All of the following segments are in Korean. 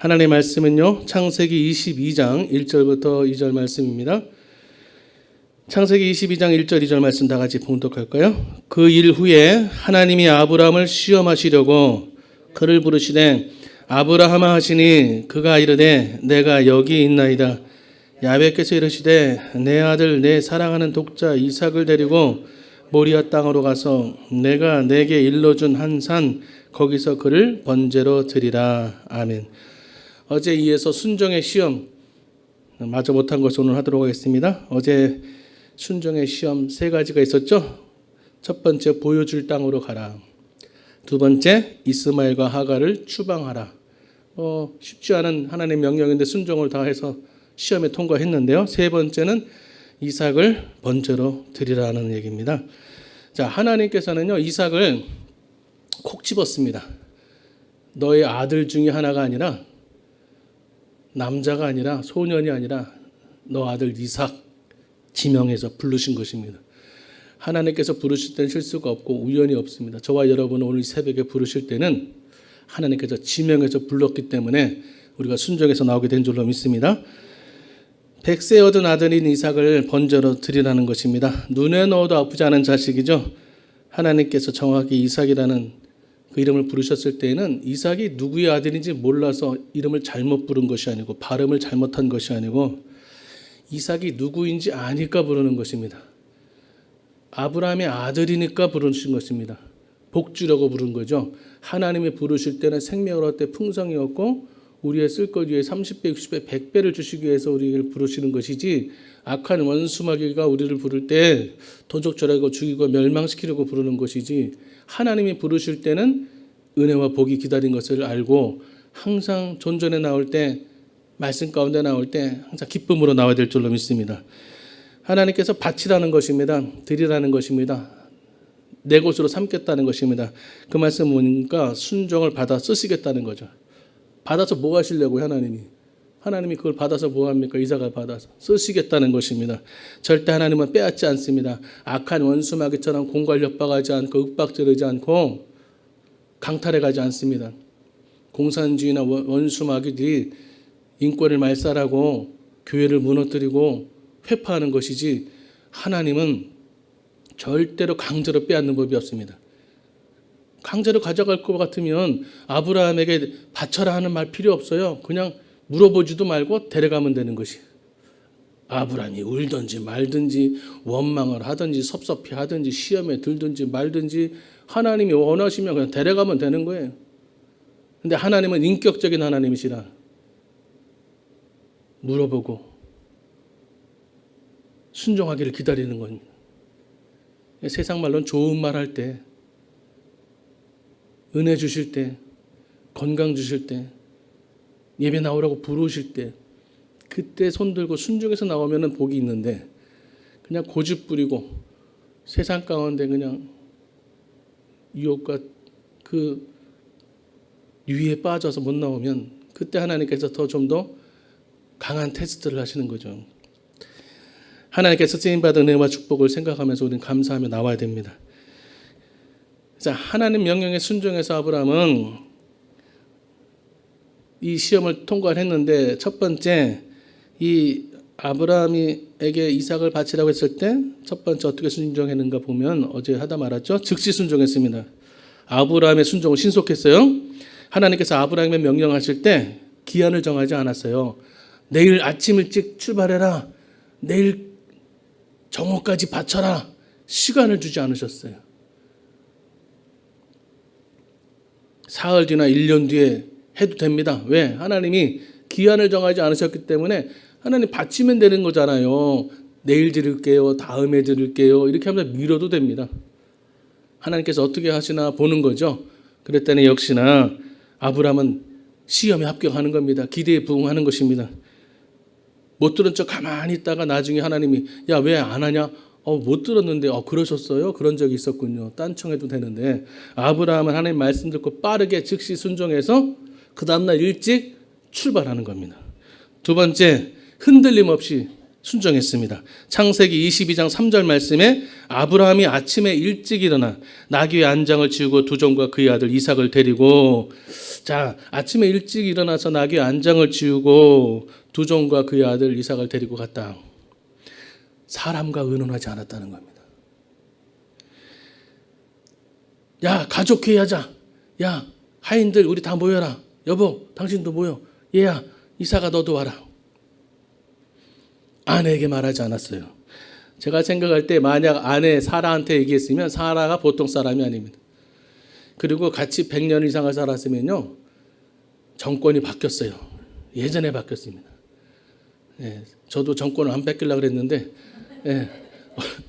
하나님의 말씀은요, 창세기 22장 1절부터 2절 말씀입니다. 창세기 22장 1절 2절 말씀 다 같이 봉독할까요? 그 일 후에 하나님이 아브라함을 시험하시려고 그를 부르시되 아브라함아 하시니 그가 이르되 내가 여기 있나이다. 야훼께서 이르시되 내 아들 내 사랑하는 독자 이삭을 데리고 모리아 땅으로 가서 내가 내게 일러준 한 산 거기서 그를 번제로 드리라. 아멘. 어제 이어서 순종의 시험 마저 못한 것을 오늘 하도록 하겠습니다. 어제 순종의 시험 세 가지가 있었죠. 첫 번째, 보여줄 땅으로 가라. 두 번째, 이스마엘과 하갈을 추방하라. 쉽지 않은 하나님의 명령인데 순종을 다해서 시험에 통과했는데요. 세 번째는 이삭을 번제로 드리라는 얘기입니다. 자, 하나님께서는요, 이삭을 콕 집었습니다. 너의 아들 중에 하나가 아니라, 남자가 아니라, 소년이 아니라 너 아들 이삭 지명해서 부르신 것입니다. 하나님께서 부르실 때는 실수가 없고 우연이 없습니다. 저와 여러분은 오늘 새벽에 부르실 때는 하나님께서 지명해서 불렀기 때문에 우리가 순종해서 나오게 된 줄로 믿습니다. 100세 얻은 아들인 이삭을 번제로 드리라는 것입니다. 눈에 넣어도 아프지 않은 자식이죠. 하나님께서 정확히 이삭이라는 그 이름을 부르셨을 때에는 이삭이 누구의 아들인지 몰라서 이름을 잘못 부른 것이 아니고 발음을 잘못한 것이 아니고 이삭이 누구인지 아니까 부르는 것입니다. 아브라함의 아들이니까 부르신 것입니다. 복 주려고 부른 거죠. 하나님이 부르실 때는 생명을 얻을 때 풍성이었고 우리의 쓸 것 위에 30배, 60배, 100배를 주시기 위해서 우리를 부르시는 것이지 악한 원수마귀가 우리를 부를 때 도적질하고 죽이고 멸망시키려고 부르는 것이지 하나님이 부르실 때는 은혜와 복이 기다린 것을 알고 항상 존전에 나올 때 말씀 가운데 나올 때 항상 기쁨으로 나와야 될 줄로 믿습니다. 하나님께서 바치라는 것입니다. 드리라는 것입니다. 내 것으로 삼겠다는 것입니다. 그 말씀 보니까 순종을 받아 쓰시겠다는 거죠. 받아서 뭐 하시려고요, 하나님이? 하나님이 그걸 받아서 뭐 합니까? 이삭을 받아서 쓰시겠다는 것입니다. 절대 하나님은 빼앗지 않습니다. 악한 원수마귀처럼 공갈 협박하지 않고 윽박지르지 않고 강탈해 가지 않습니다. 공산주의나 원수마귀들이 인권을 말살하고 교회를 무너뜨리고 회파하는 것이지 하나님은 절대로 강제로 빼앗는 법이 없습니다. 강제로 가져갈 것 같으면 아브라함에게 바쳐라 하는 말 필요 없어요. 그냥 물어보지도 말고 데려가면 되는 것이. 아브라함이 울든지 말든지 원망을 하든지 섭섭해 하든지 시험에 들든지 말든지 하나님이 원하시면 그냥 데려가면 되는 거예요. 근데 하나님은 인격적인 하나님이시라 물어보고 순종하기를 기다리는 겁니다. 세상 말로는 좋은 말 할 때, 은혜 주실 때, 건강 주실 때, 예배 나오라고 부르실 때, 그때 손들고 순종해서 나오면 복이 있는데 그냥 고집 부리고 세상 가운데 그냥 유혹과 그 유의에 빠져서 못 나오면 그때 하나님께서 좀 더 강한 테스트를 하시는 거죠. 하나님께서 쓰임받은 은혜와 축복을 생각하면서 우리는 감사하며 나와야 됩니다. 자, 하나님 명령에 순종해서 아브라함은 이 시험을 통과를 했는데 첫 번째, 이 아브라함에게 이삭을 바치라고 했을 때 첫 번째 어떻게 순종했는가 보면 어제 하다 말았죠. 즉시 순종했습니다. 아브라함의 순종은 신속했어요. 하나님께서 아브라함의 명령하실 때 기한을 정하지 않았어요. 내일 아침 일찍 출발해라. 내일 정오까지 바쳐라. 시간을 주지 않으셨어요. 사흘 뒤나 1년 뒤에 해도 됩니다. 왜? 하나님이 기한을 정하지 않으셨기 때문에 하나님 바치면 되는 거잖아요. 내일 드릴게요. 다음에 드릴게요. 이렇게 하면서 미뤄도 됩니다. 하나님께서 어떻게 하시나 보는 거죠. 그랬더니 역시나 아브라함은 시험에 합격하는 겁니다. 기대에 부응하는 것입니다. 못 들은 척 가만히 있다가 나중에 하나님이 야, 왜 안 하냐? 못 들었는데 그러셨어요? 그런 적이 있었군요. 딴청해도 되는데 아브라함은 하나님 말씀 듣고 빠르게 즉시 순종해서 그 다음날 일찍 출발하는 겁니다. 두 번째, 흔들림 없이 순종했습니다. 창세기 22장 3절 말씀에 아브라함이 아침에 일찍 일어나 나귀의 안장을 지우고 두 종과 그의 아들 이삭을 데리고, 자, 아침에 일찍 일어나서 나귀의 안장을 지우고 두 종과 그의 아들 이삭을 데리고 갔다. 사람과 의논하지 않았다는 겁니다. 야, 가족회의 하자. 야, 하인들 우리 다 모여라. 여보, 당신도 모여. 얘야, 이삭아 너도 와라. 아내에게 말하지 않았어요. 제가 생각할 때 만약 아내 사라한테 얘기했으면 사라가 보통 사람이 아닙니다. 그리고 같이 100년 이상을 살았으면요, 정권이 바뀌었어요. 예전에 바뀌었습니다. 예, 저도 정권을 안 뺏기려고 그랬는데, 예,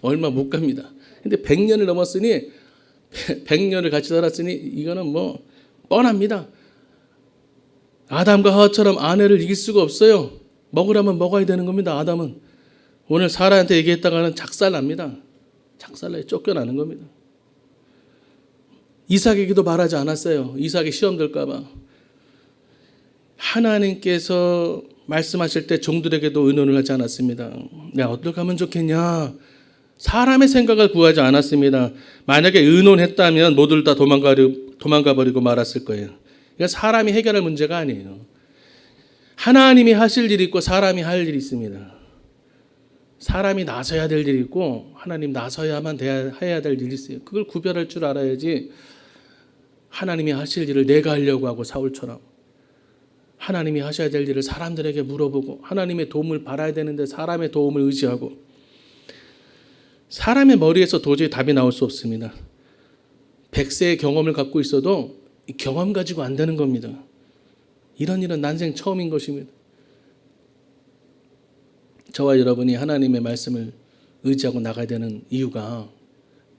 얼마 못 갑니다. 근데 100년을 넘었으니, 100년을 같이 살았으니 이거는 뭐 뻔합니다. 아담과 하와처럼 아내를 이길 수가 없어요. 먹으려면 먹어야 되는 겁니다. 아담은 오늘 사라한테 얘기했다가는 작살납니다. 작살나요. 쫓겨나는 겁니다. 이삭에게도 말하지 않았어요. 이삭이 시험 들까 봐. 하나님께서 말씀하실 때 종들에게도 의논을 하지 않았습니다. 야, 어떻게 하면 좋겠냐? 사람의 생각을 구하지 않았습니다. 만약에 의논했다면 모두 다 도망가 버리고 말았을 거예요. 그러니까 사람이 해결할 문제가 아니에요. 하나님이 하실 일이 있고 사람이 할 일이 있습니다. 사람이 나서야 될 일이 있고 하나님 나서야만 해야 될 일이 있어요. 그걸 구별할 줄 알아야지. 하나님이 하실 일을 내가 하려고 하고 사울처럼 하나님이 하셔야 될 일을 사람들에게 물어보고 하나님의 도움을 받아야 되는데 사람의 도움을 의지하고, 사람의 머리에서 도저히 답이 나올 수 없습니다. 100세의 경험을 갖고 있어도 이 경험 가지고 안 되는 겁니다. 이런 일은 난생 처음인 것입니다. 저와 여러분이 하나님의 말씀을 의지하고 나가야 되는 이유가,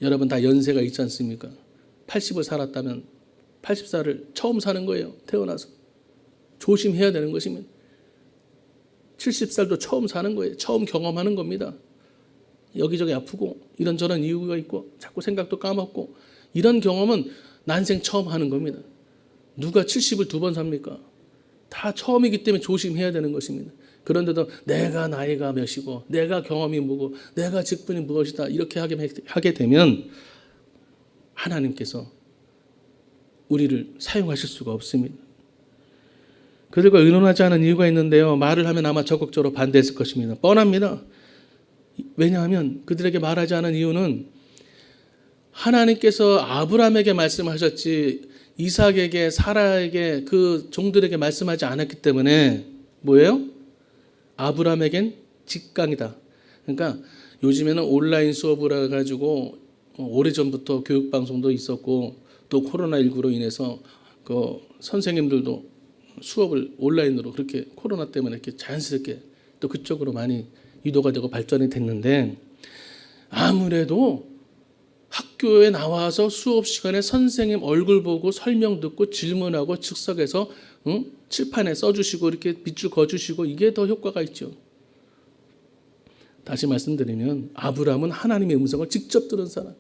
여러분 다 연세가 있지 않습니까? 80을 살았다면 80살을 처음 사는 거예요. 태어나서. 조심해야 되는 것입니다. 70살도 처음 사는 거예요. 처음 경험하는 겁니다. 여기저기 아프고 이런저런 이유가 있고 자꾸 생각도 까먹고, 이런 경험은 난생 처음 하는 겁니다. 누가 70을 두 번 삽니까? 다 처음이기 때문에 조심해야 되는 것입니다. 그런데도 내가 나이가 몇이고 내가 경험이 뭐고 내가 직분이 무엇이다 이렇게 하게 되면 하나님께서 우리를 사용하실 수가 없습니다. 그들과 의논하지 않은 이유가 있는데요, 말을 하면 아마 적극적으로 반대했을 것입니다. 뻔합니다. 왜냐하면 그들에게 말하지 않은 이유는 하나님께서 아브라함에게 말씀하셨지 이삭에게 사라에게 그 종들에게 말씀하지 않았기 때문에 뭐예요? 아브라함에겐 직강이다. 그러니까 요즘에는 온라인 수업을 해가지고 오래전부터 교육방송도 있었고 또 코로나19로 인해서 그 선생님들도 수업을 온라인으로 그렇게 코로나 때문에 이렇게 자연스럽게 또 그쪽으로 많이 유도가 되고 발전이 됐는데, 아무래도 학교에 나와서 수업 시간에 선생님 얼굴 보고 설명 듣고 질문하고 즉석에서 칠판에 써주시고 이렇게 밑줄 그어주시고 이게 더 효과가 있죠. 다시 말씀드리면 아브라함은 하나님의 음성을 직접 들은 사람.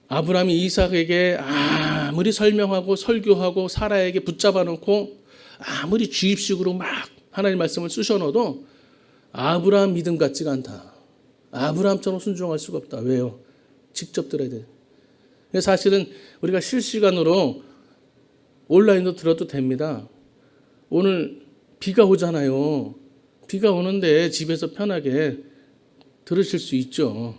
아브라함이 이삭에게 아무리 설명하고 설교하고 사라에게 붙잡아 놓고 아무리 주입식으로 막 하나님 말씀을 쑤셔 넣어도 아브라함 믿음 같지가 않다. 아브라함처럼 순종할 수가 없다. 왜요? 직접 들어야 돼. 사실은 우리가 실시간으로 온라인도 들어도 됩니다. 오늘 비가 오잖아요. 비가 오는데 집에서 편하게 들으실 수 있죠.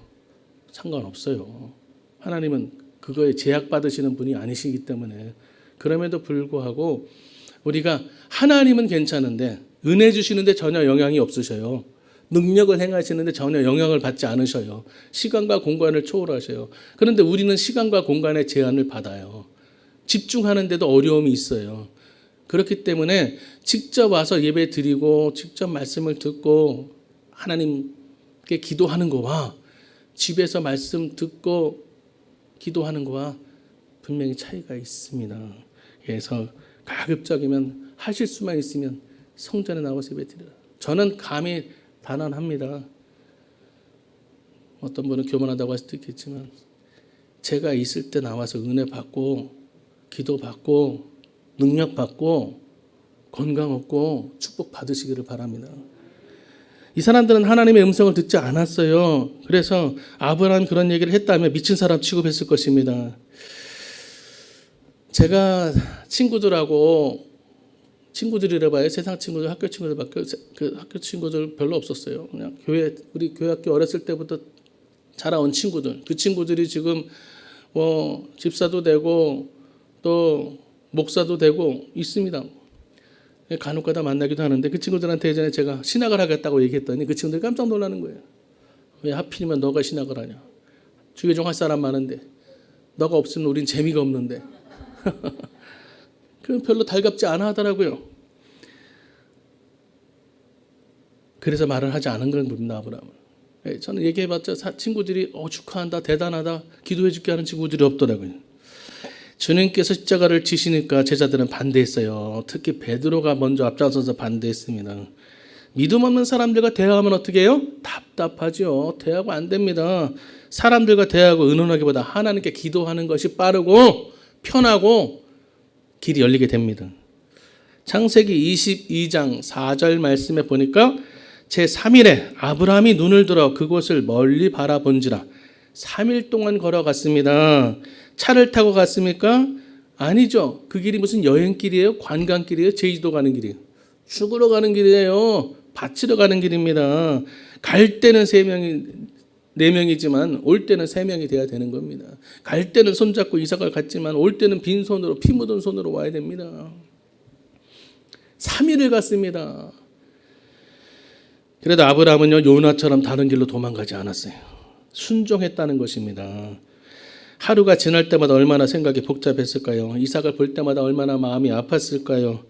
상관없어요. 하나님은 그거에 제약받으시는 분이 아니시기 때문에. 그럼에도 불구하고 우리가 하나님은 괜찮은데 은혜 주시는데 전혀 영향이 없으셔요. 능력을 행하시는데 전혀 영향을 받지 않으셔요. 시간과 공간을 초월하셔요. 그런데 우리는 시간과 공간의 제한을 받아요. 집중하는데도 어려움이 있어요. 그렇기 때문에 직접 와서 예배 드리고 직접 말씀을 듣고 하나님께 기도하는 거와 집에서 말씀 듣고 기도하는 거와 분명히 차이가 있습니다. 그래서 가급적이면 하실 수만 있으면 성전에 나와서 예배 드려라. 저는 감히 단언합니다. 어떤 분은 교만하다고 할 수도 있겠지만 제가 있을 때 나와서 은혜 받고 기도 받고 능력 받고 건강 얻고 축복 받으시기를 바랍니다. 이 사람들은 하나님의 음성을 듣지 않았어요. 그래서 아브라함이 그런 얘기를 했다면 미친 사람 취급했을 것입니다. 제가 친구들이라 봐요. 세상 친구들, 학교 친구들밖에 학교 친구들 별로 없었어요. 그냥 우리 교회 학교 어렸을 때부터 자라온 친구들. 그 친구들이 지금 뭐 집사도 되고 또 목사도 되고 있습니다. 간혹가다 만나기도 하는데 그 친구들한테 예전에 제가 신학을 하겠다고 얘기했더니 그 친구들이 깜짝 놀라는 거예요. 왜 하필이면 너가 신학을 하냐. 주교종 할 사람 많은데 너가 없으면 우린 재미가 없는데. 그 별로 달갑지 않아 하더라고요. 그래서 말을 하지 않은 건 겁니다. 아브라함은. 저는 얘기해봤자 친구들이 축하한다, 대단하다, 기도해줄게 하는 친구들이 없더라고요. 주님께서 십자가를 지시니까 제자들은 반대했어요. 특히 베드로가 먼저 앞장서서 반대했습니다. 믿음 없는 사람들과 대화하면 어떻게 해요? 답답하죠. 대화가 안 됩니다. 사람들과 대화하고 의논하기보다 하나님께 기도하는 것이 빠르고 편하고 길이 열리게 됩니다. 창세기 22장 4절 말씀에 보니까 제3일에 아브라함이 눈을 들어 그곳을 멀리 바라본지라 3일 동안 걸어갔습니다. 차를 타고 갔습니까? 아니죠. 그 길이 무슨 여행길이에요? 관광길이에요? 제주도 가는 길이에요? 죽으러 가는 길이에요. 바치러 가는 길입니다. 갈 때는 4명이지만 올 때는 3명이 돼야 되는 겁니다. 갈 때는 손잡고 이삭을 갔지만 올 때는 빈손으로 피 묻은 손으로 와야 됩니다. 3일을 갔습니다. 그래도 아브라함은요 요나처럼 다른 길로 도망가지 않았어요. 순종했다는 것입니다. 하루가 지날 때마다 얼마나 생각이 복잡했을까요? 이삭을 볼 때마다 얼마나 마음이 아팠을까요?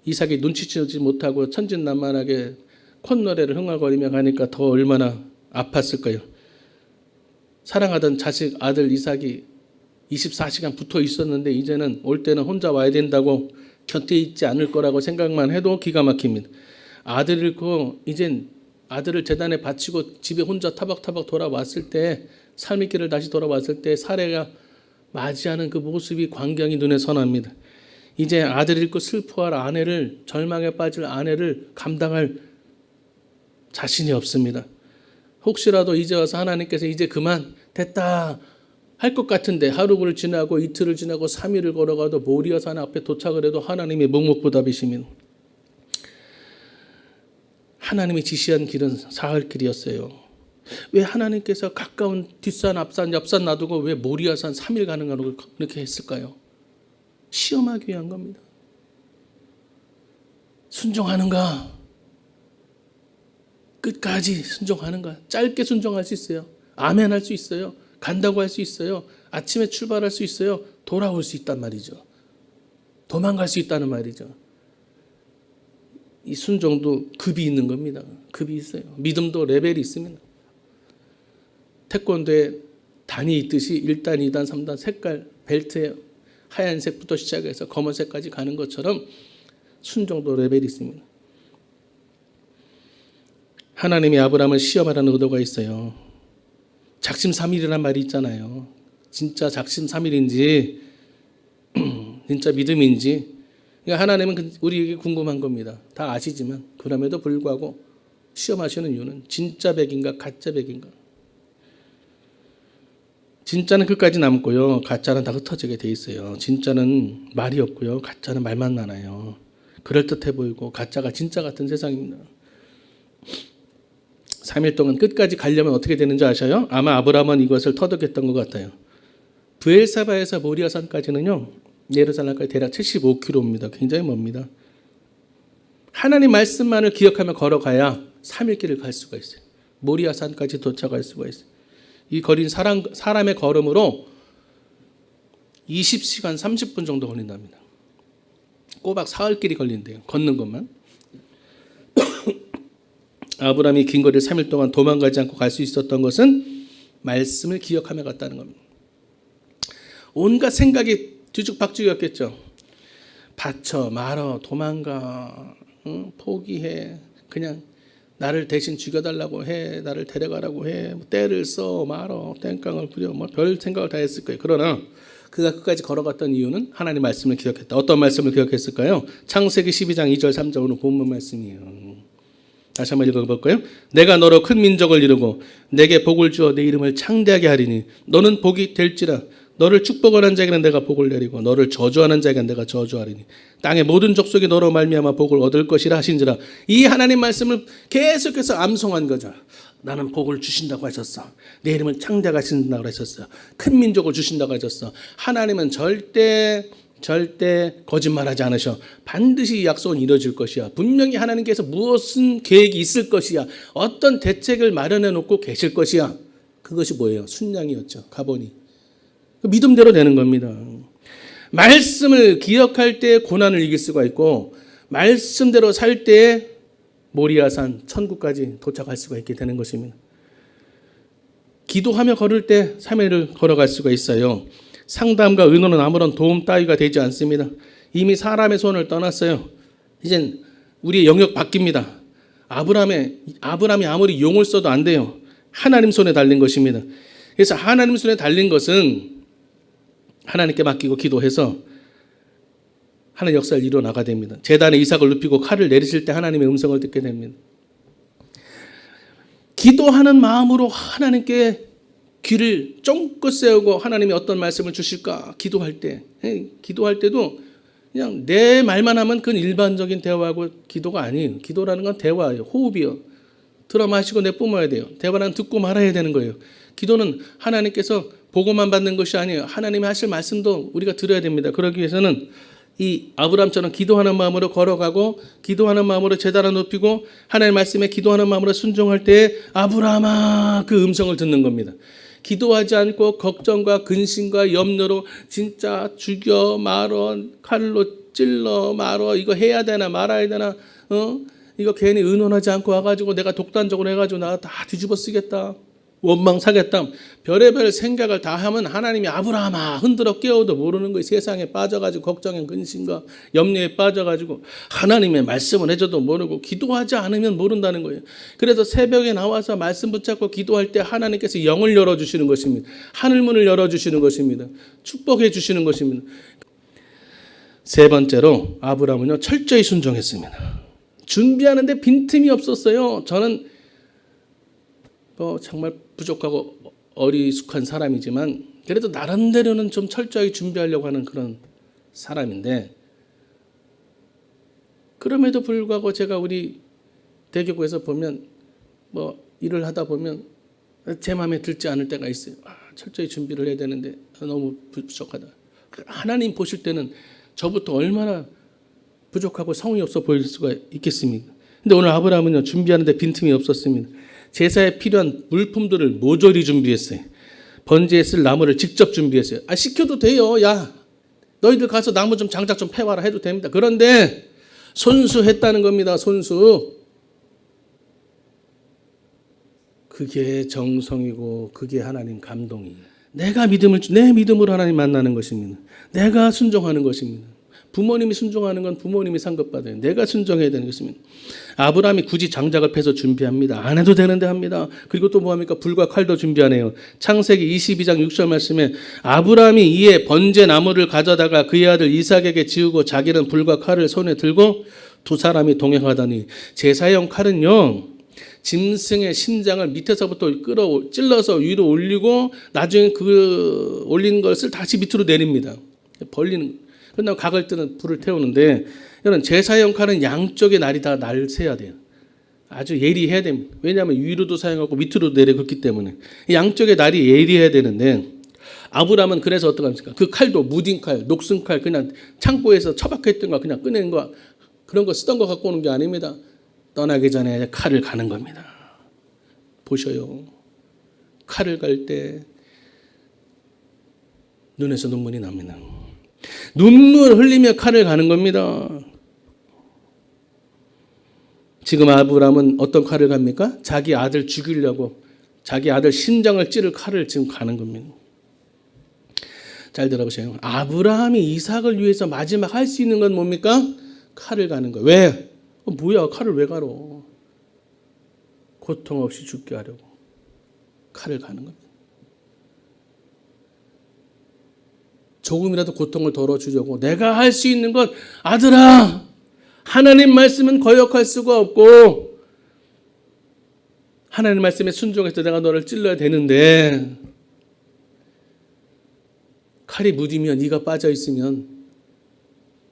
이삭이 눈치채지 못하고 천진난만하게 콧노래를 흥얼거리며 가니까 더 얼마나 아팠을까요? 사랑하던 자식 아들 이삭이 24시간 붙어 있었는데 이제는 올 때는 혼자 와야 된다고 곁에 있지 않을 거라고 생각만 해도 기가 막힙니다. 아들을 잃고 이젠 아들을 제단에 바치고 집에 혼자 타박타박 돌아왔을 때 삶의 길을 다시 돌아왔을 때 사례가 맞이하는 그 모습이 광경이 눈에 선합니다. 이제 아들을 잃고 슬퍼할 아내를 절망에 빠질 아내를 감당할 자신이 없습니다. 혹시라도 이제 와서 하나님께서 이제 그만 됐다 할 것 같은데 하루를 지나고 이틀을 지나고 3일을 걸어가도 모리아산 앞에 도착을 해도 하나님이 묵묵부답이십니다. 하나님이 지시한 길은 사흘길이었어요. 왜 하나님께서 가까운 뒷산, 앞산, 옆산 놔두고 왜 모리아산 3일 가는 걸 그렇게 했을까요? 시험하기 위한 겁니다. 순종하는가? 끝까지 순종하는가? 짧게 순종할 수 있어요. 아멘 할 수 있어요. 간다고 할 수 있어요. 아침에 출발할 수 있어요. 돌아올 수 있단 말이죠. 도망갈 수 있다는 말이죠. 이 순종도 급이 있는 겁니다. 급이 있어요. 믿음도 레벨이 있습니다. 태권도에 단이 있듯이 1단, 2단, 3단 색깔 벨트에 하얀색부터 시작해서 검은색까지 가는 것처럼 순종도 레벨이 있습니다. 하나님이 아브라함을 시험하라는 의도가 있어요. 작심삼일이란 말이 있잖아요. 진짜 작심삼일인지 진짜 믿음인지 그러니까 하나님은 우리에게 궁금한 겁니다. 다 아시지만 그럼에도 불구하고 시험하시는 이유는 진짜 백인가 가짜 백인가. 진짜는 끝까지 남고요. 가짜는 다 흩어지게 돼 있어요. 진짜는 말이 없고요. 가짜는 말만 많아요. 그럴듯해 보이고 가짜가 진짜 같은 세상입니다. 3일 동안 끝까지 가려면 어떻게 되는지 아셔요? 아마 아브라함은 이것을 터득했던 것 같아요. 브엘사바에서 모리아산까지는요. 예루살렘까지 대략 75km입니다. 굉장히 멉니다. 하나님 말씀만을 기억하며 걸어가야 3일 길을 갈 수가 있어요. 모리아산까지 도착할 수가 있어요. 이 거리는 사람의 걸음으로 20시간 30분 정도 걸린답니다. 꼬박 사흘길이 걸린대요. 걷는 것만. 아브라함이 긴 거리를 3일 동안 도망가지 않고 갈 수 있었던 것은 말씀을 기억하며 갔다는 겁니다. 온갖 생각이 뒤죽박죽이었겠죠. 바쳐, 말어, 도망가, 포기해, 그냥 나를 대신 죽여달라고 해, 나를 데려가라고 해, 때를 써, 말어, 땡깡을 부려, 별 생각을 다 했을 거예요. 그러나 그가 끝까지 걸어갔던 이유는 하나님 말씀을 기억했다. 어떤 말씀을 기억했을까요? 창세기 12장 2절 3절 오늘 본문 말씀이에요. 다시 한번 읽어볼까요? 내가 너로 큰 민족을 이루고 내게 복을 주어 내 이름을 창대하게 하리니 너는 복이 될지라. 너를 축복하는 자에게는 내가 복을 내리고 너를 저주하는 자에게는 내가 저주하리니 땅의 모든 족속이 너로 말미암아 복을 얻을 것이라 하신지라. 이 하나님 말씀을 계속해서 암송한 거죠. 나는 복을 주신다고 하셨어. 내 이름을 창대하게 하신다고 하셨어. 큰 민족을 주신다고 하셨어. 하나님은 절대 거짓말하지 않으셔. 반드시 이 약속은 이루어질 것이야. 분명히 하나님께서 무슨 계획이 있을 것이야. 어떤 대책을 마련해 놓고 계실 것이야. 그것이 뭐예요? 순양이었죠. 가보니. 믿음대로 되는 겁니다. 말씀을 기억할 때 고난을 이길 수가 있고 말씀대로 살 때 모리아산 천국까지 도착할 수가 있게 되는 것입니다. 기도하며 걸을 때 3일을 걸어갈 수가 있어요. 상담과 의논은 아무런 도움 따위가 되지 않습니다. 이미 사람의 손을 떠났어요. 이젠 우리의 영역 바뀝니다. 아브라함이 아무리 용을 써도 안 돼요. 하나님 손에 달린 것입니다. 그래서 하나님 손에 달린 것은 하나님께 맡기고 기도해서 하나님 역사를 이루어나가야 됩니다. 제단에 이삭을 눕히고 칼을 내리실 때 하나님의 음성을 듣게 됩니다. 기도하는 마음으로 하나님께 귀를 쫑긋 세우고 하나님이 어떤 말씀을 주실까 기도할 때도 그냥 내 말만 하면 그건 일반적인 대화하고 기도가 아니에요. 기도라는 건 대화예요. 호흡이요. 들어 마시고 내뿜어야 돼요. 대화는 듣고 말아야 되는 거예요. 기도는 하나님께서 보고만 받는 것이 아니에요. 하나님이 하실 말씀도 우리가 들어야 됩니다. 그러기 위해서는 이 아브라함처럼 기도하는 마음으로 걸어가고 기도하는 마음으로 제단을 높이고 하나님의 말씀에 기도하는 마음으로 순종할 때 아브라함아 그 음성을 듣는 겁니다. 기도하지 않고 걱정과 근심과 염려로 진짜 죽여 말어 칼로 찔러 말어 이거 해야 되나 말아야 되나 이거 괜히 의논하지 않고 와가지고 내가 독단적으로 해가지고 나 다 뒤집어 쓰겠다. 원망 사겠다. 별의별 생각을 다 하면 하나님이 아브라함아 흔들어 깨워도 모르는 거예요. 세상에 빠져가지고 걱정에 근심과 염려에 빠져가지고 하나님의 말씀을 해줘도 모르고 기도하지 않으면 모른다는 거예요. 그래서 새벽에 나와서 말씀 붙잡고 기도할 때 하나님께서 영을 열어주시는 것입니다. 하늘문을 열어주시는 것입니다. 축복해 주시는 것입니다. 세 번째로 아브라함은요 철저히 순종했습니다. 준비하는데 빈틈이 없었어요. 저는 정말 부족하고 어리숙한 사람이지만 그래도 나름대로는 좀 철저히 준비하려고 하는 그런 사람인데 그럼에도 불구하고 제가 우리 대교구에서 보면 일을 하다 보면 제 마음에 들지 않을 때가 있어요. 철저히 준비를 해야 되는데 너무 부족하다. 하나님 보실 때는 저부터 얼마나 부족하고 성의 없어 보일 수가 있겠습니까? 근데 오늘 아브라함은요 준비하는데 빈틈이 없었습니다. 제사에 필요한 물품들을 모조리 준비했어요. 번제에 쓸 나무를 직접 준비했어요. 시켜도 돼요. 야 너희들 가서 나무 좀 장작 좀 패와라 해도 됩니다. 그런데 손수했다는 겁니다. 손수. 그게 정성이고 그게 하나님 감동이에요. 내 믿음으로 하나님 만나는 것입니다. 내가 순종하는 것입니다. 부모님이 순종하는 건 부모님이 상급받아요. 내가 순종해야 되는 것입니다. 아브라함이 굳이 장작을 패서 준비합니다. 안 해도 되는데 합니다. 그리고 또 뭐합니까? 불과 칼도 준비하네요. 창세기 22장 6절 말씀에 아브라함이 이에 번제 나무를 가져다가 그의 아들 이삭에게 지우고 자기는 불과 칼을 손에 들고 두 사람이 동행하더니 제사용 칼은요 짐승의 심장을 밑에서부터 찔러서 위로 올리고 나중에 그 올린 것을 다시 밑으로 내립니다. 벌리는 그다음 각을 뜨는 불을 태우는데 이런 제사용 칼은 양쪽의 날이 다 날 세야 돼요. 아주 예리해야 됩니다. 왜냐하면 위로도 사용하고 밑으로도 내려 긋기 때문에 양쪽의 날이 예리해야 되는데 아브라함은 그래서 어떡합니까? 그 칼도 무딘 칼, 녹슨 칼 그냥 창고에서 처박혀있던 거 그냥 꺼낸 거 그런 거 쓰던 거 갖고 오는 게 아닙니다. 떠나기 전에 칼을 가는 겁니다. 보셔요. 칼을 갈 때 눈에서 눈물이 납니다. 눈물 흘리며 칼을 가는 겁니다. 지금 아브라함은 어떤 칼을 갑니까? 자기 아들 죽이려고 자기 아들 심장을 찌를 칼을 지금 가는 겁니다. 잘 들어보세요. 아브라함이 이삭을 위해서 마지막 할 수 있는 건 뭡니까? 칼을 가는 거예요. 왜? 뭐야 칼을 왜 가러? 고통 없이 죽게 하려고 칼을 가는 겁니다. 조금이라도 고통을 덜어주려고 내가 할 수 있는 것 아들아 하나님 말씀은 거역할 수가 없고 하나님 말씀에 순종해서 내가 너를 찔러야 되는데 칼이 무디면 이가 빠져 있으면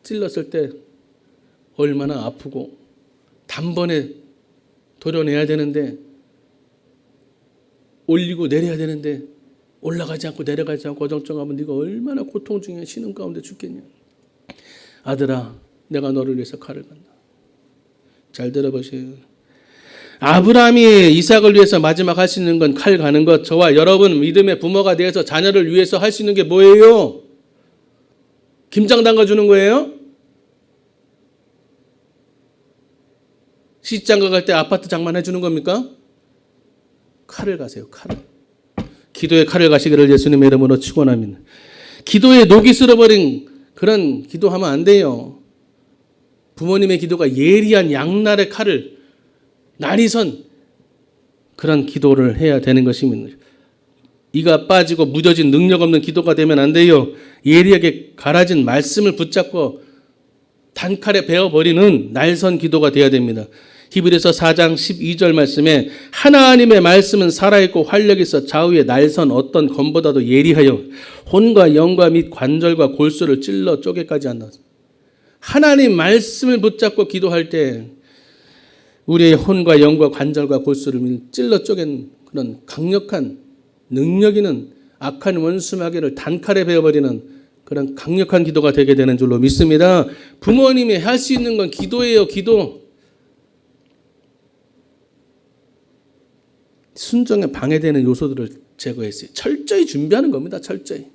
찔렀을 때 얼마나 아프고 단번에 도려내야 되는데 올리고 내려야 되는데 올라가지 않고 내려가지 않고 어정쩡하면 네가 얼마나 고통 중에 신음 가운데 죽겠냐. 아들아, 내가 너를 위해서 칼을 간다. 잘 들어보세요. 아브라함이 이삭을 위해서 마지막 할 수 있는 건 칼 가는 것. 저와 여러분 믿음의 부모가 되어서 자녀를 위해서 할 수 있는 게 뭐예요? 김장 담가주는 거예요? 시집장가 갈 때 아파트 장만해 주는 겁니까? 칼을 가세요. 칼을. 기도의 칼을 가시기를 예수님의 이름으로 축원합니다. 기도에 녹이 쓸어버린 그런 기도하면 안 돼요. 부모님의 기도가 예리한 양날의 칼을 날이 선 그런 기도를 해야 되는 것입니다. 이가 빠지고 무뎌진 능력 없는 기도가 되면 안 돼요. 예리하게 갈아진 말씀을 붙잡고 단칼에 베어버리는 날선 기도가 되어야 됩니다. 히브리서 4장 12절 말씀에 하나님의 말씀은 살아있고 활력이 있어 좌우에 날선 어떤 검보다도 예리하여 혼과 영과 및 관절과 골수를 찔러 쪼개까지 한다. 하나님 말씀을 붙잡고 기도할 때 우리의 혼과 영과 관절과 골수를 찔러 쪼갠 그런 강력한 능력 있는 악한 원수마귀를 단칼에 베어버리는 그런 강력한 기도가 되게 되는 줄로 믿습니다. 부모님이 할 수 있는 건 기도예요. 기도. 순종에 방해되는 요소들을 제거했어요. 철저히 준비하는 겁니다. 철저히.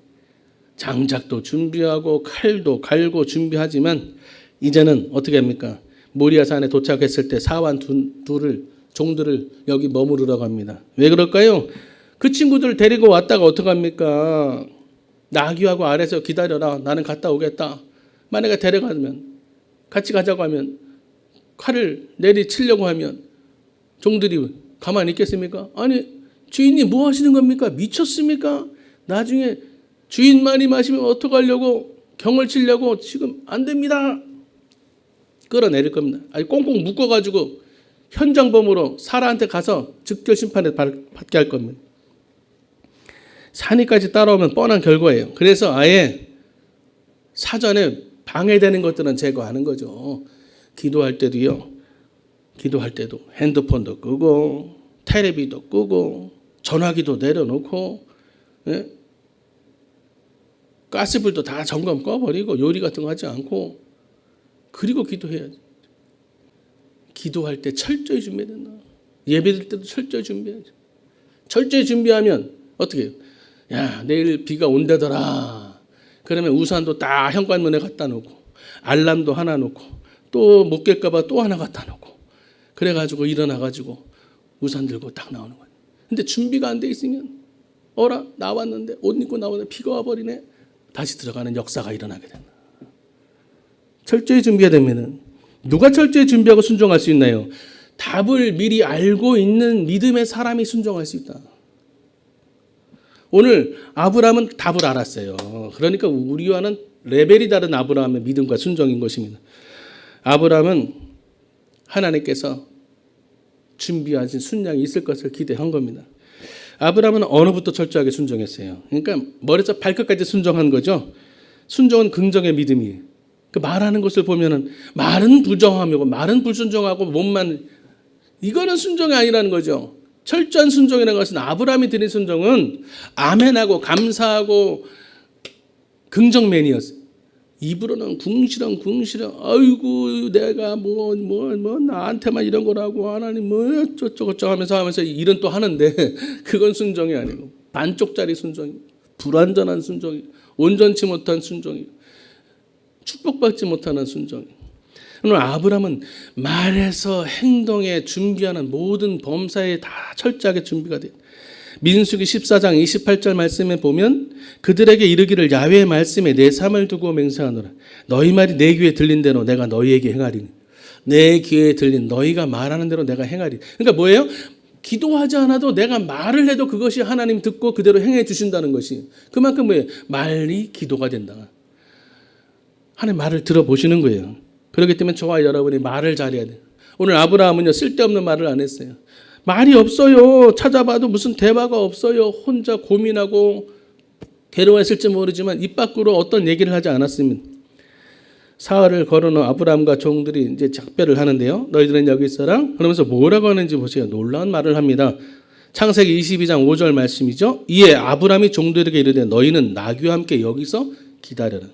장작도 준비하고 칼도 갈고 준비하지만 이제는 어떻게 합니까? 모리아산에 도착했을 때 사환 종들을 여기 머무르라고 합니다. 왜 그럴까요? 그 친구들 데리고 왔다가 어떡합니까? 나귀하고 아래서 기다려라. 나는 갔다 오겠다. 만약에 데려가면 같이 가자고 하면 칼을 내리치려고 하면 종들이 가만히 있겠습니까? 아니 주인이 뭐 하시는 겁니까? 미쳤습니까? 나중에 주인만이 마시면 어떡하려고 경을 치려고 지금 안 됩니다. 끌어내릴 겁니다. 아니 꽁꽁 묶어가지고 현장범으로 사라한테 가서 즉결 심판을 받게 할 겁니다. 산이까지 따라오면 뻔한 결과예요. 그래서 아예 사전에 방해되는 것들은 제거하는 거죠. 기도할 때도요. 기도할 때도 핸드폰도 끄고 테레비도 끄고 전화기도 내려놓고 가스불도 다 점검 꺼버리고 요리 같은 거 하지 않고 그리고 기도해야지. 기도할 때 철저히 준비해야 된다. 예배드릴 때도 철저히 준비해야지. 철저히 준비하면 어떻게 해요? 야, 내일 비가 온다더라. 그러면 우산도 다 현관문에 갖다 놓고 알람도 하나 놓고 또 못 깰까 봐 또 하나 갖다 놓고 그래가지고 일어나가지고 우산 들고 딱 나오는 거예요. 근데 준비가 안 돼 있으면 어라 나왔는데 옷 입고 나오는데 비가 와버리네. 다시 들어가는 역사가 일어나게 된다. 철저히 준비해야 됩니다. 누가 철저히 준비하고 순종할 수 있나요? 답을 미리 알고 있는 믿음의 사람이 순종할 수 있다. 오늘 아브라함은 답을 알았어요. 그러니까 우리와는 레벨이 다른 아브라함의 믿음과 순종인 것입니다. 아브라함은 하나님께서 준비하신 순양이 있을 것을 기대한 겁니다. 아브라함은 어느부터 철저하게 순종했어요. 그러니까 머리에서 발끝까지 순종한 거죠. 순종은 긍정의 믿음이에요. 그 말하는 것을 보면은 말은 부정하고 말은 불순종하고 몸만 이거는 순종이 아니라는 거죠. 철저한 순종이라는 것은 아브라함이 드린 순종은 아멘하고 감사하고 긍정맨이었어요. 입으로는 궁시렁 아이고 내가 뭐 나한테만 이런 거라고 하나님 뭐 어쩌고저쩌고 하면서 일은 또 하는데 그건 순종이 아니고 반쪽짜리 순종이 불완전한 순종이 온전치 못한 순종이 축복받지 못하는 순종이. 오늘 아브라함은 말에서 행동에 준비하는 모든 범사에 다 철저하게 준비가 돼요. 민수기 14장 28절 말씀에 보면 그들에게 이르기를 야훼의 말씀에 내 삶을 두고 맹세하노라. 너희 말이 내 귀에 들린 대로 내가 너희에게 행하리니. 내 귀에 들린 너희가 말하는 대로 내가 행하리니. 그러니까 뭐예요? 기도하지 않아도 내가 말을 해도 그것이 하나님 듣고 그대로 행해 주신다는 것이. 그만큼 뭐예요? 말이 기도가 된다. 하나님 말을 들어보시는 거예요. 그렇기 때문에 저와 여러분이 말을 잘해야 돼요. 오늘 아브라함은요 쓸데없는 말을 안 했어요. 말이 없어요. 찾아봐도 무슨 대화가 없어요. 혼자 고민하고 괴로워했을지 모르지만 입 밖으로 어떤 얘기를 하지 않았습니다. 사흘을 걸어놓은 아브라함과 종들이 이제 작별을 하는데요. 너희들은 여기 있어라. 그러면서 뭐라고 하는지 보세요. 놀라운 말을 합니다. 창세기 22장 5절 말씀이죠. 이에 아브라함이 종들에게 이르되 너희는 나귀와 함께 여기서 기다려라.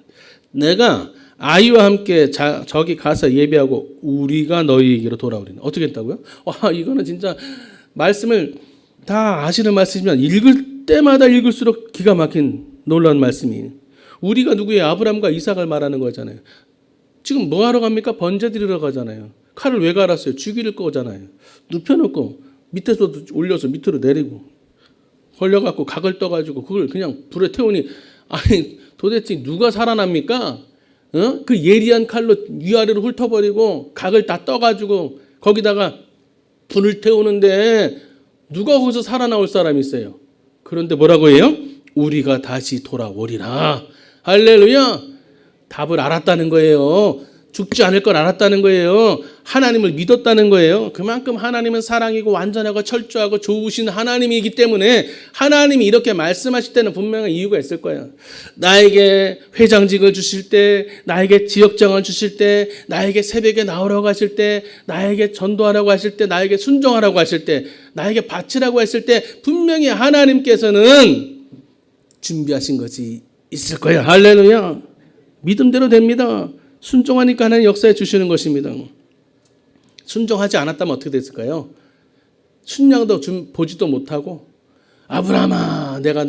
내가 아이와 함께 저기 가서 예배하고 우리가 너희에게로 돌아오리니. 어떻게 했다고요? 와, 이거는 진짜 말씀을 다 아시는 말씀이지만 읽을 때마다 읽을수록 기가 막힌 놀라운 말씀이에요. 우리가 누구예요? 아브라함과 이삭을 말하는 거잖아요. 지금 뭐 하러 갑니까? 번제 드리러 가잖아요. 칼을 왜 갈았어요? 죽일 거잖아요. 눕혀놓고 밑에서 올려서 밑으로 내리고 걸려갖고 각을 떠가지고 그걸 그냥 불에 태우니 아니 도대체 누가 살아납니까? 그 예리한 칼로 위아래로 훑어버리고 각을 다 떠가지고 거기다가 불을 태우는데 누가 거기서 살아나올 사람이 있어요? 그런데 뭐라고 해요? 우리가 다시 돌아오리라. 할렐루야. 답을 알았다는 거예요. 죽지 않을 걸 알았다는 거예요. 하나님을 믿었다는 거예요. 그만큼 하나님은 사랑이고 완전하고 철저하고 좋으신 하나님이기 때문에 하나님이 이렇게 말씀하실 때는 분명한 이유가 있을 거예요. 나에게 회장직을 주실 때, 나에게 지역장을 주실 때, 나에게 새벽에 나오라고 하실 때, 나에게 전도하라고 하실 때, 나에게 순종하라고 하실 때, 나에게 바치라고 했을 때 분명히 하나님께서는 준비하신 것이 있을 거예요. 할렐루야. 믿음대로 됩니다. 순종하니까 하나님 역사해 주시는 것입니다. 순종하지 않았다면 어떻게 됐을까요? 순양도 보지도 못하고 아브라함아 내가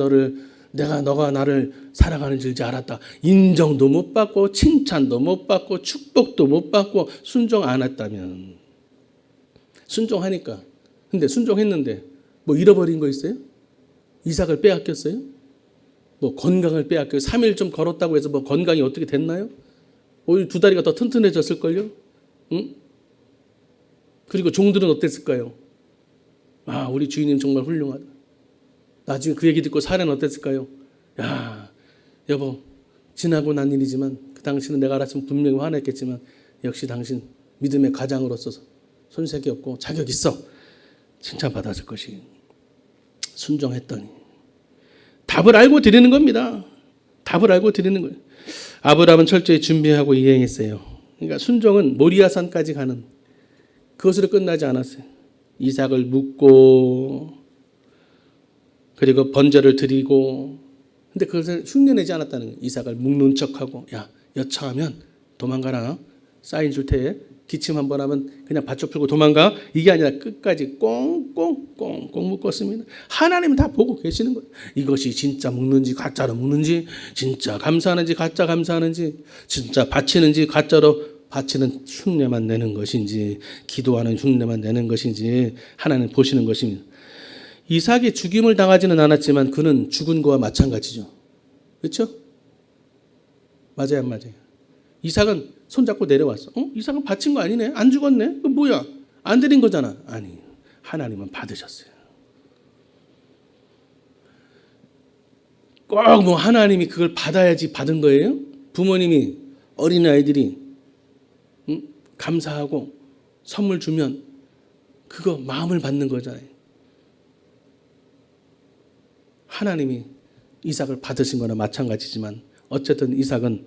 너가 나를 사랑하는 줄 알았다. 인정도 못 받고 칭찬도 못 받고 축복도 못 받고 순종 안 했다면 순종하니까 근데 순종했는데 뭐 잃어버린 거 있어요? 이삭을 빼앗겼어요? 뭐 건강을 빼앗겨요. 3일 좀 걸었다고 해서 뭐 건강이 어떻게 됐나요? 오히려 두 다리가 더 튼튼해졌을걸요? 응? 그리고 종들은 어땠을까요? 아, 우리 주인님 정말 훌륭하다. 나중에 그 얘기 듣고 사례는 어땠을까요? 야, 여보, 지나고 난 일이지만 그 당신은 내가 알았으면 분명히 화냈겠지만 역시 당신 믿음의 가장으로서 손색이 없고 자격 있어. 칭찬받았을 것이. 순종했더니. 답을 알고 드리는 겁니다. 답을 알고 드리는 거예요. 아브라함은 철저히 준비하고 이행했어요. 그러니까 순종은 모리아산까지 가는 그것으로 끝나지 않았어요. 이삭을 묻고 그리고 번제를 드리고 근데 그것을 흉내내지 않았다는 거예요. 이삭을 묶는 척하고 야 여차하면 도망가라. 사인 줄 테에 기침 한번 하면 그냥 받쳐 풀고 도망가. 이게 아니라 끝까지 꽁꽁 묶었습니다. 하나님은 다 보고 계시는 거예요. 이것이 진짜 묶는지 가짜로 묶는지 진짜 감사하는지 가짜 감사하는지 진짜 바치는지 가짜로 바치는 흉내만 내는 것인지 기도하는 흉내만 내는 것인지 하나님 보시는 것입니다. 이삭이 죽임을 당하지는 않았지만 그는 죽은 거와 마찬가지죠. 그렇죠? 맞아요 안 맞아요? 이삭은 손잡고 내려왔어. 이삭은 바친 거 아니네. 안 죽었네. 그 뭐야? 안 드린 거잖아. 아니, 하나님은 받으셨어요. 꼭 뭐 하나님이 그걸 받아야지 받은 거예요? 부모님이 어린아이들이 감사하고 선물 주면 그거 마음을 받는 거잖아요. 하나님이 이삭을 받으신 거나 마찬가지지만 어쨌든 이삭은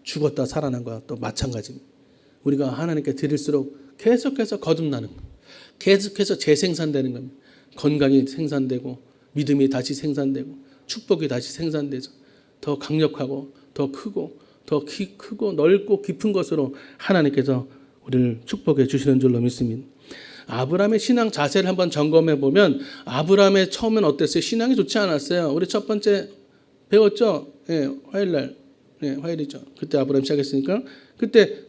죽었다 살아난 거와 또 마찬가지입니다. 우리가 하나님께 드릴수록 계속해서 거듭나는 거예요. 계속해서 재생산되는 겁니다. 건강이 생산되고 믿음이 다시 생산되고 축복이 다시 생산돼서 더 강력하고 더 크고 더 크고 넓고 깊은 것으로 하나님께서 우리를 축복해 주시는 줄로 믿습니다. 아브라함의 신앙 자세를 한번 점검해 보면 아브라함의 처음엔 어땠어요? 신앙이 좋지 않았어요. 우리 첫 번째 배웠죠? 예, 화요일날. 네, 화요일이죠. 그때 아브라함 시작했으니까 그때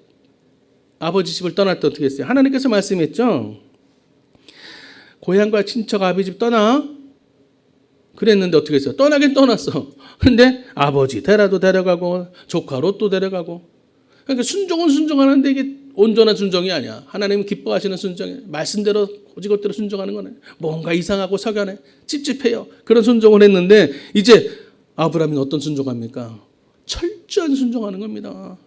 아버지 집을 떠날 때 어떻게 했어요? 하나님께서 말씀했죠. 고향과 친척 아비 집 떠나. 그랬는데 어떻게 했어요? 떠나긴 떠났어. 근데 아버지 데라도 데려가고 조카 롯도 데려가고. 그러니까 순종은 순종하는데 이게 온전한 순종이 아니야. 하나님은 기뻐하시는 순종이에요. 말씀대로 오직것대로 순종하는 거네. 뭔가 이상하고 석연해. 찝찝해요. 그런 순종을 했는데 이제 아브라함은 어떤 순종합니까? 철저한 순종하는 겁니다.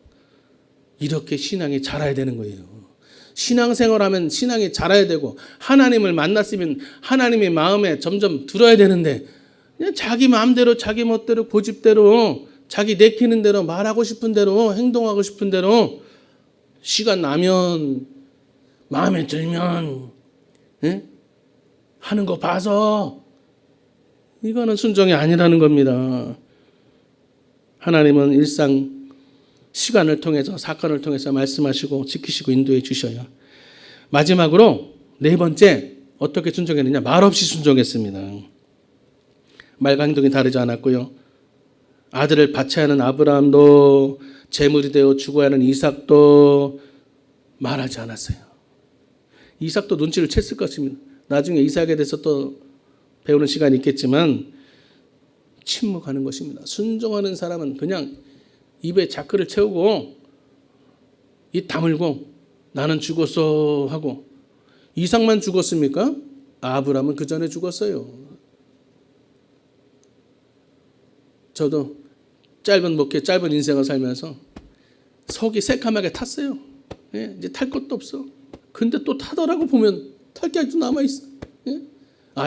이렇게 신앙이 자라야 되는 거예요. 신앙생활하면 신앙이 자라야 되고 하나님을 만났으면 하나님의 마음에 점점 들어야 되는데 그냥 자기 마음대로 자기 멋대로 고집대로 자기 내키는 대로 말하고 싶은 대로 행동하고 싶은 대로 시간 나면 마음에 들면 하는 거 봐서 이거는 순종이 아니라는 겁니다. 하나님은 일상 시간을 통해서 사건을 통해서 말씀하시고 지키시고 인도해 주셔요. 마지막으로 네 번째 어떻게 순종했느냐? 말없이 순종했습니다. 말과 행동이 다르지 않았고요. 아들을 바쳐하는 아브라함도 제물이 되어 죽어야 하는 이삭도 말하지 않았어요. 이삭도 눈치를 챘을 것입니다. 나중에 이삭에 대해서 또 배우는 시간이 있겠지만 침묵하는 것입니다. 순종하는 사람은 그냥 입에 자크를 채우고 입 다물고 나는 죽었어 하고 이삭만 죽었습니까? 아브라함은 그 전에 죽었어요. 저도 짧은 목회, 짧은 인생을 살면서 속이 새카맣게 탔어요. 이제 탈 것도 없어. 근데 또 타더라고 보면 탈 게 아직도 남아있어.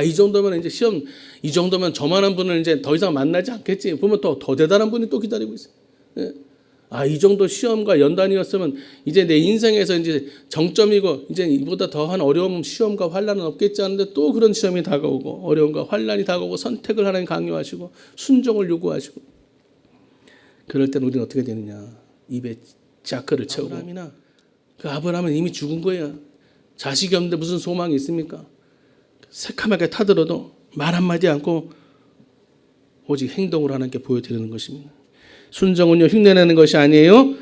이 정도면 이제 시험, 이 정도면 저만한 분을 이제 더 이상 만나지 않겠지. 보면 더 대단한 분이 또 기다리고 있어요. 이 정도 시험과 연단이었으면 이제 내 인생에서 이제 정점이고 이제 이보다 더한 어려움, 시험과 환난은 없겠지 하는데 또 그런 시험이 다가오고 어려움과 환난이 다가오고 선택을 하나님 강요하시고 순종을 요구하시고 그럴 때는 우리는 어떻게 되느냐? 입에 자크를 채우고 그 아브라함은 이미 죽은 거예요. 자식이 없는데 무슨 소망이 있습니까? 새카맣게 타들어도 말 한마디 않고 오직 행동으로 하나님께 보여드리는 것입니다. 순종은요 흉내내는 것이 아니에요.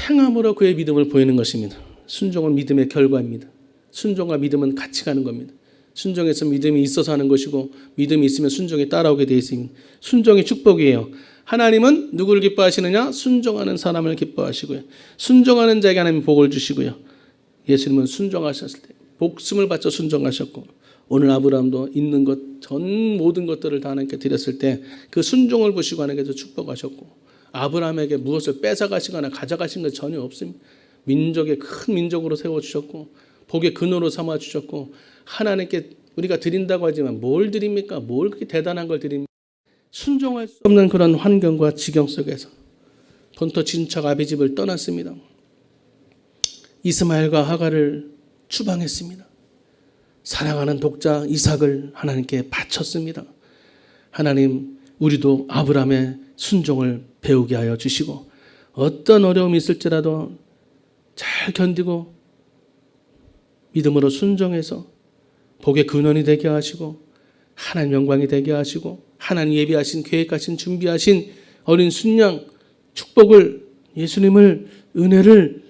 행함으로 그의 믿음을 보이는 것입니다. 순종은 믿음의 결과입니다. 순종과 믿음은 같이 가는 겁니다. 순종에서 믿음이 있어서 하는 것이고 믿음이 있으면 순종이 따라오게 되어 있습니다. 순종이 축복이에요. 하나님은 누구를 기뻐하시느냐? 순종하는 사람을 기뻐하시고요. 순종하는 자에게 하나님 복을 주시고요. 예수님은 순종하셨을 때 목숨을 바쳐 순종하셨고 오늘 아브라함도 있는 것 전 모든 것들을 다 하나님께 드렸을 때 그 순종을 보시고 하나님께서 축복하셨고 아브라함에게 무엇을 뺏어가시거나 가져가신 것 전혀 없습니다. 민족의 큰 민족으로 세워주셨고 복의 근원으로 삼아주셨고 하나님께 우리가 드린다고 하지만 뭘 드립니까? 뭘 그렇게 대단한 걸 드립니까? 순종할 수 없는 그런 환경과 지경 속에서 본토 친척 아비집을 떠났습니다. 이스마엘과 하갈을 추방했습니다. 사랑하는 독자 이삭을 하나님께 바쳤습니다. 하나님 우리도 아브라함의 순종을 배우게 하여 주시고 어떤 어려움이 있을지라도 잘 견디고 믿음으로 순종해서 복의 근원이 되게 하시고 하나님 영광이 되게 하시고 하나님 예비하신 계획하신 준비하신 어린 순양 축복을 예수님을 은혜를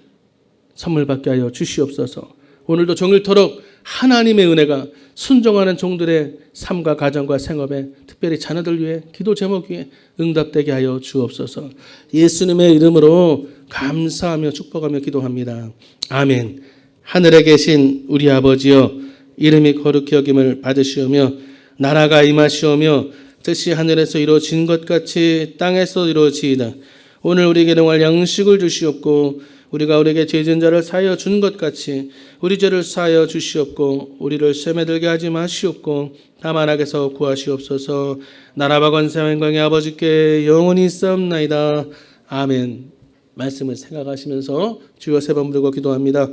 선물 받게 하여 주시옵소서. 오늘도 종일토록 하나님의 은혜가 순종하는 종들의 삶과 가정과 생업에 특별히 자녀들 위해 기도 제목 위에 응답되게 하여 주옵소서. 예수님의 이름으로 감사하며 축복하며 기도합니다. 아멘. 하늘에 계신 우리 아버지여 이름이 거룩히 여김을 받으시오며 나라가 임하시오며 뜻이 하늘에서 이루어진 것 같이 땅에서 이루어지이다. 오늘 우리에게 일용할 양식을 주시옵고 우리가 우리에게 죄진 자를 사하여 준 것 같이 우리 죄를 사하여 주시옵고 우리를 시험에 들게 하지 마시옵고 다만 악에서 구하시옵소서. 나라와 권세와 영광이 아버지께 영원히 있사옵나이다. 아멘. 말씀을 생각하시면서 주여 세 번 부르고 기도합니다.